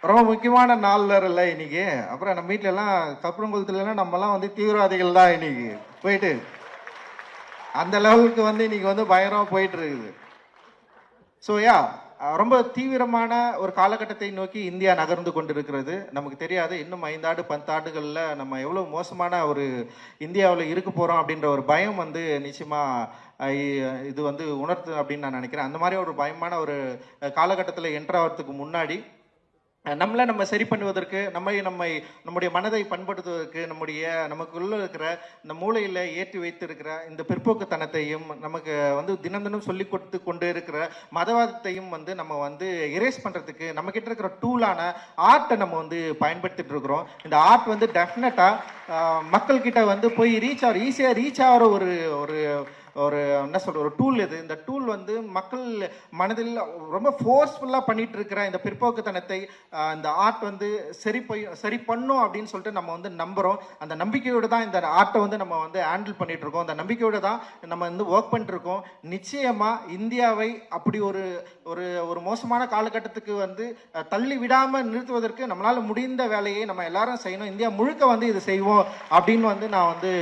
ரொம்ப முக்கியமான நாள்ல இல்ல இன்னைக்கு. அப்புறம் நம்ம வீட்ல எல்லாம் கப்பரங்குளத்துல நம்ம எல்லாம் வந்து தீவிரவாதிகள் தான் இன்னைக்கு போயிட்டு அந்த லெவலுக்கு வந்து இன்னைக்கு வந்து பயங்கரமா போயிட்டு இருக்குது. ஸோ யா ரொம்ப தீவிரமான ஒரு காலகட்டத்தை நோக்கி இந்தியா நகர்ந்து கொண்டிருக்கிறது. நமக்கு தெரியாது இன்னும் 5 ஆண்டு 10 ஆண்டுகள்ல நம்ம எவ்வளவு மோசமான ஒரு இந்தியாவில் இருக்க போறோம் அப்படின்ற ஒரு பயம் வந்து நிச்சயமா இது வந்து உணர்த்து அப்படின்னு நான் நினைக்கிறேன். அந்த மாதிரி ஒரு பயமான ஒரு காலகட்டத்தில் என்ட்ராகிறதுக்கு முன்னாடி நம்மளை நம்ம சரி பண்ணுவதற்கு நம்முடைய மனதை பண்படுத்துவதற்கு நமக்குள்ள இருக்கிற இந்த மூளையில ஏற்றி வைத்திருக்கிற இந்த பிற்போக்குத்தனத்தையும் நமக்கு வந்து தினம் தினம் சொல்லி கொடுத்து கொண்டு இருக்கிற மதவாதத்தையும் வந்து நம்ம வந்து எரேஸ் பண்றதுக்கு நம்ம கிட்ட இருக்கிற டூலான ஆர்ட்டை நம்ம வந்து பயன்படுத்திட்டு இருக்கிறோம். இந்த ஆர்ட் வந்து டெஃபினட்டா மக்கள் கிட்ட வந்து போய் ஈஸியா ரீச் ஆகிற ஒரு ஒரு ஒரு என்ன சொல்ற ஒரு டூல் இது. இந்த டூல் வந்து மக்கள் மனதில் ரொம்ப ஃபோர்ஸ்ஃபுல்லா பண்ணிட்டு இருக்கிற இந்த பிற்போக்குத்தனத்தை இந்த ஆர்ட் வந்து சரி பண்ணும் அப்படின்னு சொல்லிட்டு நம்ம வந்து நம்புறோம். அந்த நம்பிக்கையோடு தான் இந்த ஆர்ட்டை வந்து நம்ம வந்து ஹேண்டில் பண்ணிட்டு இருக்கோம். அந்த நம்பிக்கையோடு தான் நம்ம வந்து ஒர்க் பண்ணிட்டு இருக்கோம். நிச்சயமா இந்தியாவை அப்படி ஒரு ஒரு ஒரு மோசமான காலகட்டத்துக்கு வந்து தள்ளி விடாம நிறுத்துவதற்கு நம்மளால முடிந்த வேலையை நம்ம எல்லாரும் செய்யணும். இந்தியா முழுக்க வந்து இது செய்வோம் அப்படின்னு வந்து நான் வந்து